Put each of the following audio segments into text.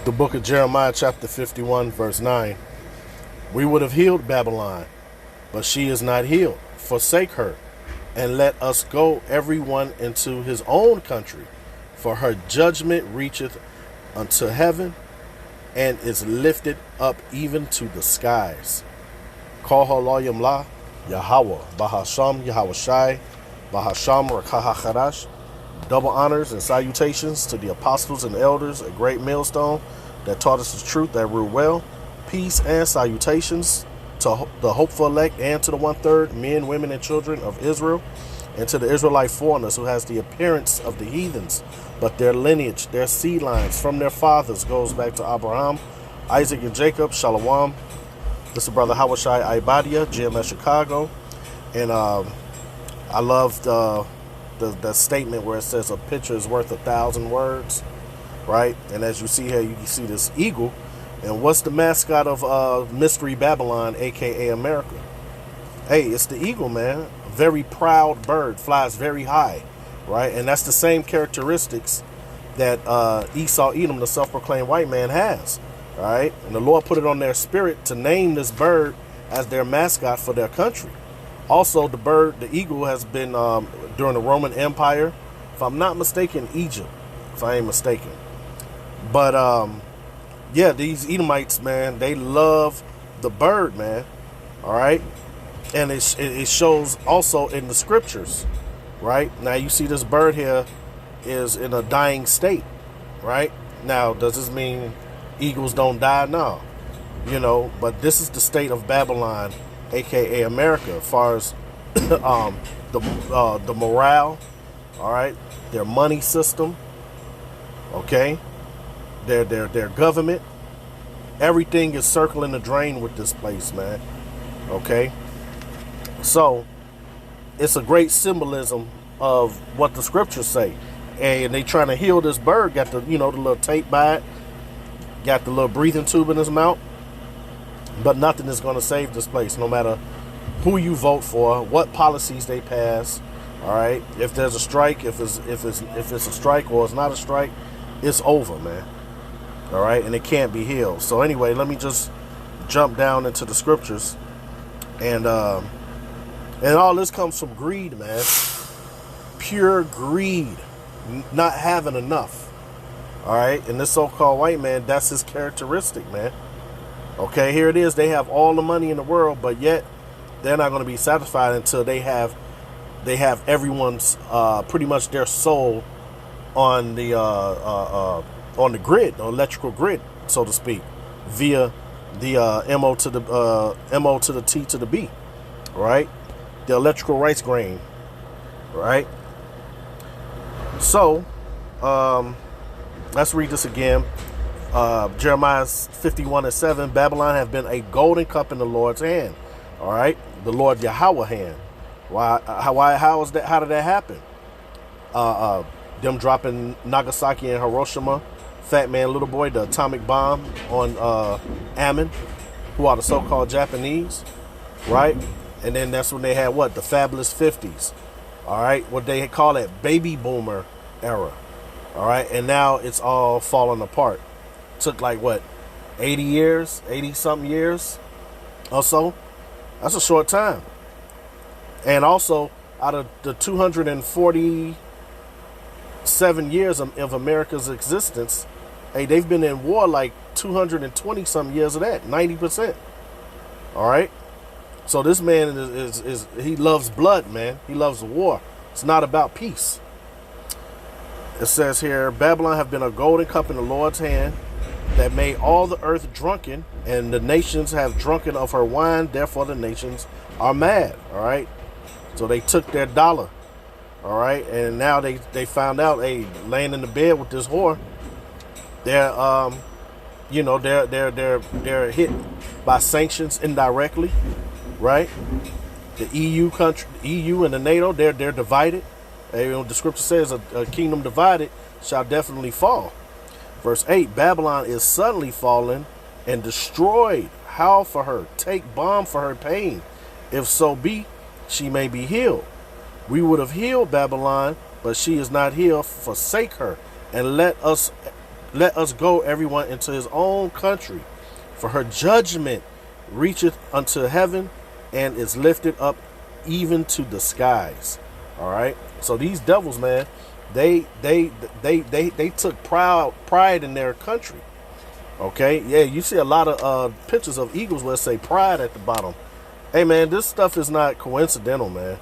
The book of Jeremiah, chapter 51, verse 9. We would have healed Babylon, but she is not healed. Forsake her, and let us go every one into his own country. For her judgment reacheth unto heaven, and is lifted up even to the skies. Call her Loyam La, Yahweh, Bahasham, Yahweh Shai, Bahasham, Rakaha Chadash. Double honors and salutations to the apostles and elders, a great millstone that taught us the truth that ruled well. Peace and salutations to the hopeful elect and to the 1/3 men, women, and children of Israel, and to the Israelite foreigners who has the appearance of the heathens, but their lineage, their seed lines from their fathers goes back to Abraham, Isaac, and Jacob. Shalom. This is Brother Hawashai Ibadia, GMS Chicago. And I love the statement where it says a picture is worth 1,000 words, right? And as you see here, you can see this eagle. And what's the mascot of Mystery Babylon, a.k.a. America? Hey, it's the eagle, man. A very proud bird, flies very high, right? And that's the same characteristics that Esau Edom, the self-proclaimed white man, has, right? And the Lord put it on their spirit to name this bird as their mascot for their country. Also, the bird, the eagle, has been during the Roman Empire, if I'm not mistaken, Egypt, if I ain't mistaken. But yeah, these Edomites, man, they love the bird, man. All right, and it shows also in the scriptures, right? Now you see this bird here is in a dying state, right? Now, does this mean eagles don't die? No, but this is the state of Babylon, aka America, as far as the morale, all right, their money system, okay, their government, everything is circling the drain with this place, man. Okay, so it's a great symbolism of what the scriptures say, and they trying to heal this bird. Got the the little tape by it, got the little breathing tube in his mouth. But nothing is going to save this place, no matter who you vote for, what policies they pass. All right, if there's a strike, if it's a strike or it's not a strike, it's over, man. All right, and it can't be healed. So anyway, let me just jump down into the scriptures, and all this comes from greed, man. Pure greed, not having enough. All right, and this so-called white man, that's his characteristic, man. Okay, here it is. They have all the money in the world, but yet they're not going to be satisfied until they have everyone's pretty much their soul on the grid, the electrical grid, so to speak, via the MO to the T to the B, right? The electrical rice grain, right? So let's read this again. Jeremiah 51:7, Babylon have been a golden cup in the Lord's hand. All right, the Lord Yahweh hand. Why? How is that? How did that happen? Them dropping Nagasaki and Hiroshima, Fat Man, Little Boy, the atomic bomb on Ammon, who are the so-called Japanese, right? And then that's when they had what? The fabulous 50s. All right, what they call it, baby boomer era. All right, and now it's all falling apart. Took like what, 80 something years or so. That's a short time. And also, out of the 247 years of America's existence, hey, they've been in war like 220 something years of that, 90%. All right, so this man is he loves blood, man. He loves war. It's not about peace. It says here, Babylon have been a golden cup in the Lord's hand, that made all the earth drunken, and the nations have drunken of her wine, therefore the nations are mad. All right, so they took their dollar, all right, and now they found out, hey, laying in the bed with this whore, they're they're hit by sanctions indirectly, right? The EU and the NATO, they're divided. The scripture says a kingdom divided shall definitely fall. Verse 8, Babylon is suddenly fallen and destroyed. Howl for her, take balm for her pain. If so be, she may be healed. We would have healed Babylon, but she is not healed. Forsake her, and let us let us go everyone into his own country, for her judgment reacheth unto heaven and is lifted up even to the skies. All right. So these devils, man, they took pride in their country. Okay. Yeah, you see a lot of pictures of eagles where it say pride at the bottom. Hey man, this stuff is not coincidental, man,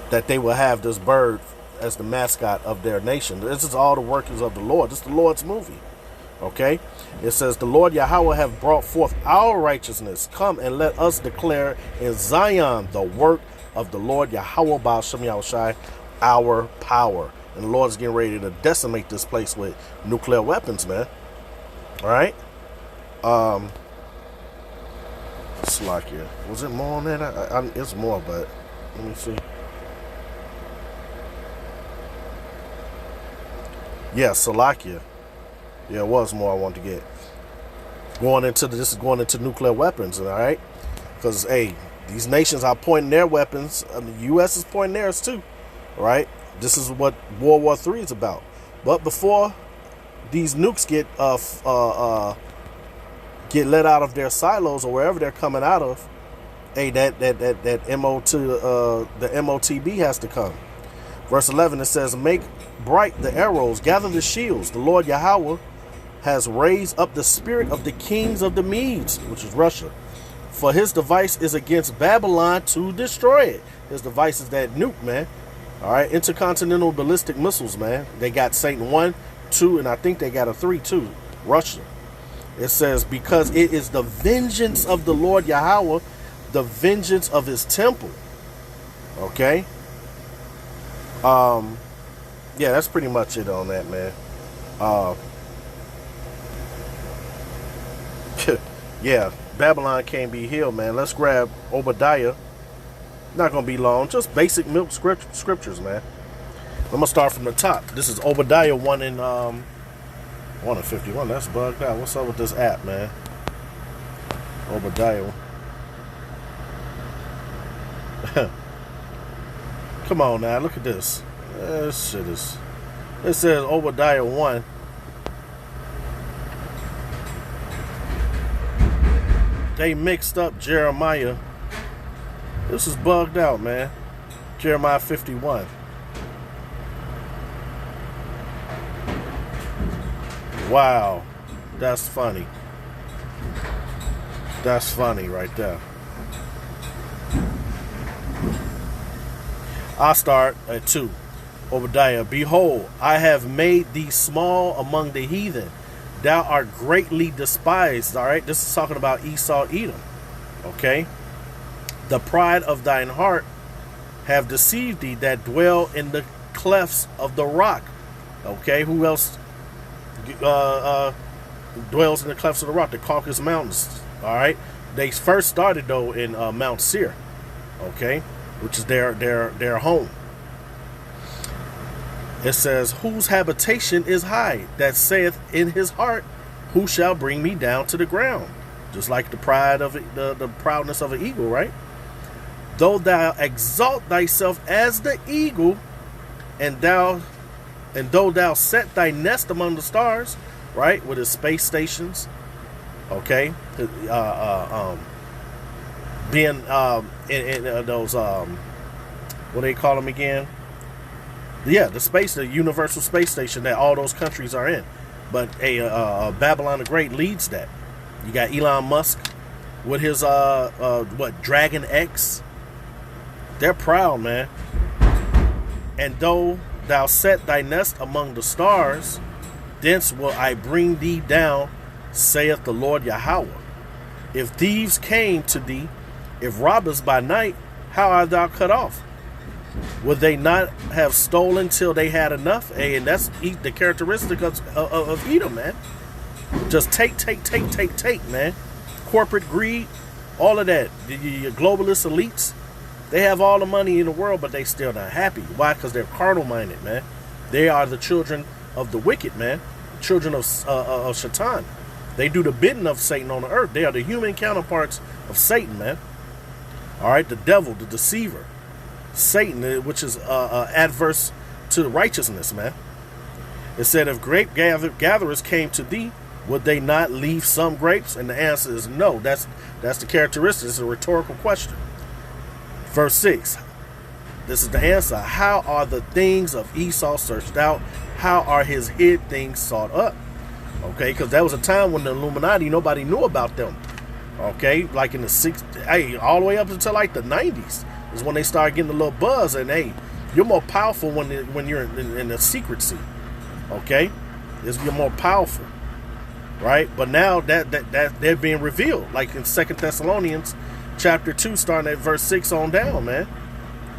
that they will have this bird as the mascot of their nation. This is all the workings of the Lord. This is the Lord's movie. Okay? It says, the Lord Yahweh have brought forth our righteousness. Come and let us declare in Zion the work of the Lord Yahweh Baal Shem Yahushai, our power. And the Lord's getting ready to decimate this place with nuclear weapons, man. All right? Salakia. Was it more on that? It's more, but let me see. Yeah, Salakia. Yeah, it was more I wanted to get. This is going into nuclear weapons, all right? Because, hey, these nations are pointing their weapons. I mean, the U.S. is pointing theirs too, right? This is what World War III is about. But before these nukes get let out of their silos or wherever they're coming out of, hey, the MOTB has to come. Verse 11, it says, make bright the arrows, gather the shields. The Lord Yahweh has raised up the spirit of the kings of the Medes, which is Russia. For his device is against Babylon to destroy it. His device is that nuke, man. All right, intercontinental ballistic missiles, man. They got Satan 1, 2, and I think they got a 3 too. Russia. It says, because it is the vengeance of the Lord Yahweh, the vengeance of his temple. Okay. Yeah, that's pretty much it on that, man. Yeah, Babylon can't be healed, man. Let's grab Obadiah. Not gonna be long, just basic milk scriptures, man. I'm gonna start from the top. This is Obadiah 1 and 51. That's bugged out. What's up with this app, man? Obadiah. Come on now, look at this. This shit is. It says Obadiah 1. They mixed up Jeremiah. This is bugged out, man. Jeremiah 51. Wow. That's funny. That's funny right there. I'll start at 2. Obadiah, behold, I have made thee small among the heathen. Thou art greatly despised. All right, this is talking about Esau, Edom. Okay. The pride of thine heart have deceived thee that dwell in the clefts of the rock. Okay, who else dwells in the clefts of the rock? The Caucasus Mountains. All right, they first started though in Mount Seir. Okay, which is their home. It says, whose habitation is high, that saith in his heart, who shall bring me down to the ground? Just like the pride of the proudness of an eagle, right? Though thou exalt thyself as the eagle, and though thou set thy nest among the stars, right, with his space stations, okay, being in those what do they call them again? Yeah, the Universal Space Station that all those countries are in. But Babylon the Great leads that. You got Elon Musk with his Dragon X. They're proud, man. And though thou set thy nest among the stars, thence will I bring thee down, saith the Lord Yahweh. If thieves came to thee, if robbers by night, how art thou cut off? Would they not have stolen till they had enough? Hey, and that's the characteristic of Edom, man. Just take, man. Corporate greed, all of that. Your globalist elites, they have all the money in the world, but they still not happy. Why? Because they're carnal-minded, man. They are the children of the wicked, man. Children of Shaitan. They do the bidding of Satan on the earth. They are the human counterparts of Satan, man. All right, the devil, the deceiver. Satan, which is adverse to the righteousness, man. It said, if grape gatherers came to thee, would they not leave some grapes? And the answer is no. That's the characteristic. It's a rhetorical question. Verse 6. This is the answer. How are the things of Esau searched out? How are his hid things sought up? Okay, because there was a time when the Illuminati, nobody knew about them. Okay, like in the 60s, all the way up until like the 90s is when they started getting a little buzz. And hey, you're more powerful when you're in the secrecy. Okay, you're more powerful, right? But now that they're being revealed, like in 2 Thessalonians chapter 2, starting at verse 6 on down, man.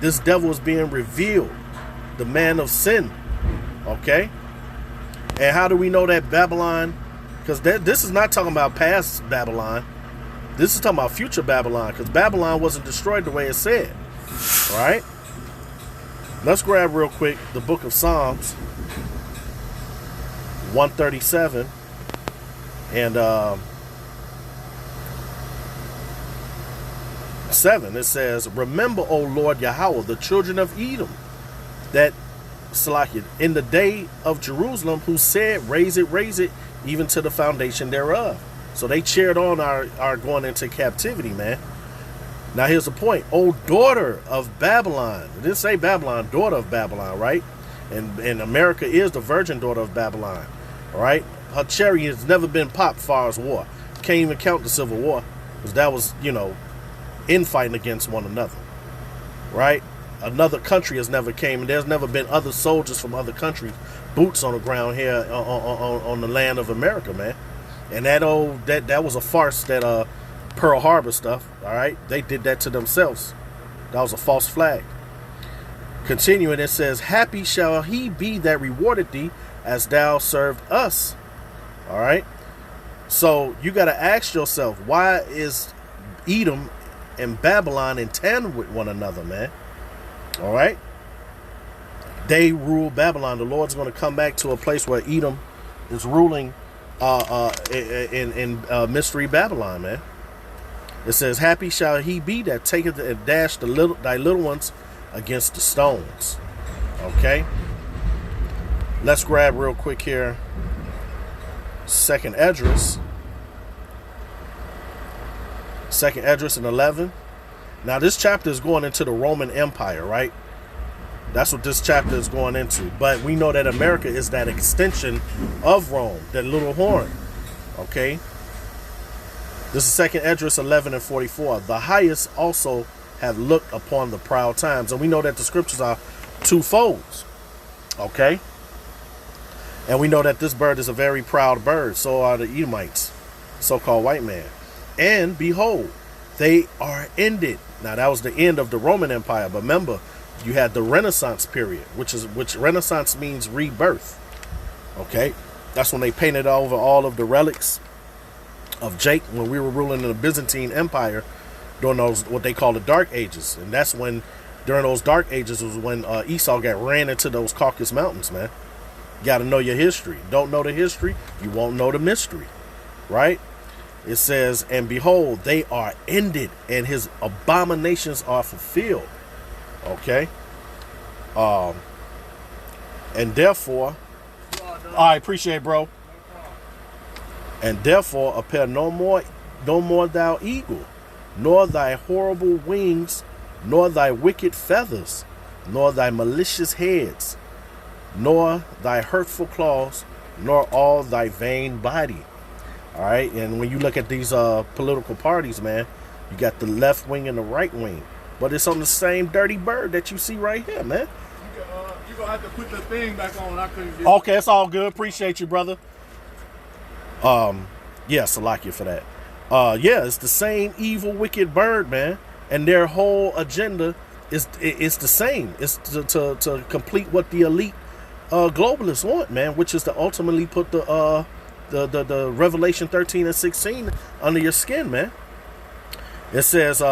This devil is being revealed, the man of sin. Okay, and how do we know that Babylon? Because this is not talking about past Babylon. This is talking about future Babylon, because Babylon wasn't destroyed the way it said. All right? Let's grab real quick the book of Psalms 137 and 7. It says, remember, O Lord Yahweh, the children of Edom, that Salakia, in the day of Jerusalem, who said, raise it, even to the foundation thereof. So they cheered on our going into captivity, man. Now here's the point. O daughter of Babylon. It didn't say Babylon, daughter of Babylon, right? And America is the virgin daughter of Babylon, all right? Her cherry has never been popped as far as war. Can't even count the Civil War, because that was, infighting against one another, right? Another country has never came, and there's never been other soldiers from other countries, boots on the ground here on the land of America, man. And that was a farce, that Pearl Harbor stuff, all right? They did that to themselves. That was a false flag. Continuing, it says, happy shall he be that rewarded thee as thou served us. All right? So you got to ask yourself, why is Edom and Babylon in tandem with one another, man? All right? They rule Babylon. The Lord's going to come back to a place where Edom is ruling in mystery Babylon, man. It says, happy shall he be that taketh and dash thy little ones against the stones. Okay? Let's grab real quick here 2nd Esdras. 2nd Esdras and 11. Now this chapter is going into the Roman Empire, right? That's what this chapter is going into. But we know that America is that extension of Rome, that little horn. Okay? This is 2nd Esdras 11 and 44. The highest also have looked upon the proud times. And we know that the scriptures are twofold. Okay? And we know that this bird is a very proud bird. So are the Edomites, so-called white man. And behold, they are ended. Now that was the end of the Roman Empire. But remember, you had the Renaissance period, which Renaissance means rebirth. Okay? That's when they painted over all of the relics of Jake when we were ruling in the Byzantine Empire during those, what they call the Dark Ages. And that's when, during those Dark Ages, was when Esau got ran into those Caucasus Mountains, man. You got to know your history. Don't know the history, you won't know the mystery, right? It says, and behold, they are ended, and his abominations are fulfilled. Okay? And therefore, I appreciate it, bro. And therefore appear no more thou eagle, nor thy horrible wings, nor thy wicked feathers, nor thy malicious heads, nor thy hurtful claws, nor all thy vain body. All right, and when you look at these political parties, man, you got the left wing and the right wing, but it's on the same dirty bird that you see right here, man. You're gonna have to put the thing back on. I couldn't get okay, it's all good. Appreciate you, brother. Yeah, Salakia for that. Yeah, it's the same evil, wicked bird, man, and their whole agenda is the same. It's to complete what the elite globalists want, man, which is to ultimately put the Revelation 13 and 16 under your skin, man. It says,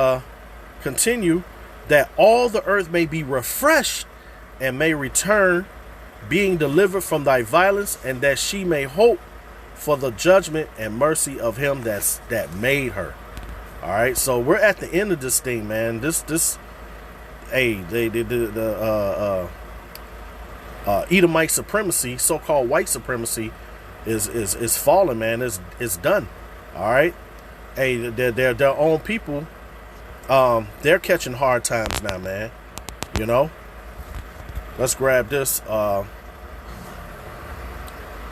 continue, that all the earth may be refreshed and may return, being delivered from thy violence, and that she may hope for the judgment and mercy of him that made her. All right, so we're at the end of this thing, man. This hey, Edomite supremacy, so-called white supremacy, is falling, man. It's done. All right. Hey, their own people. They're catching hard times now, man. You know. Let's grab this.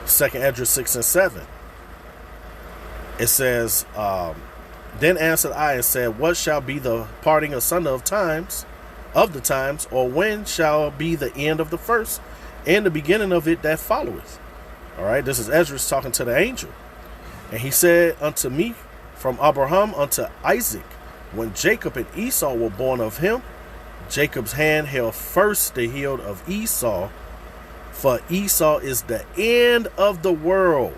2nd Esdras 6 and 7. It says, then answered I and said, what shall be the parting asunder of the times, or when shall be the end of the first, and the beginning of it that followeth? All right, this is Esdras talking to the angel. And he said unto me, from Abraham unto Isaac, when Jacob and Esau were born of him, Jacob's hand held first the heel of Esau, for Esau is the end of the world,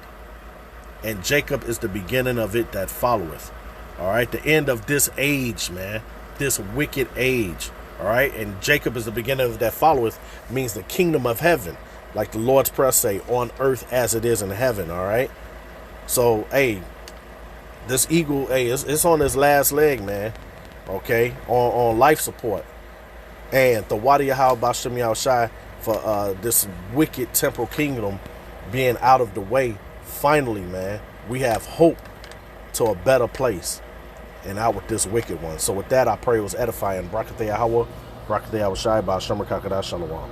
and Jacob is the beginning of it that followeth. All right, the end of this age, man, this wicked age. All right, and Jacob is the beginning of that followeth, means the kingdom of heaven, like the Lord's Prayer say, on earth as it is in heaven. All right, so hey, this eagle, hey, it's on his last leg, man. Okay, on life support. And the Wadi Yahal Bashem Yahushai for this wicked temporal kingdom being out of the way. Finally, man, we have hope to a better place and out with this wicked one. So with that, I pray it was edifying. Barakateh Yahweh, Barakateh Yahushai, Bashem Rakakadah Shalom.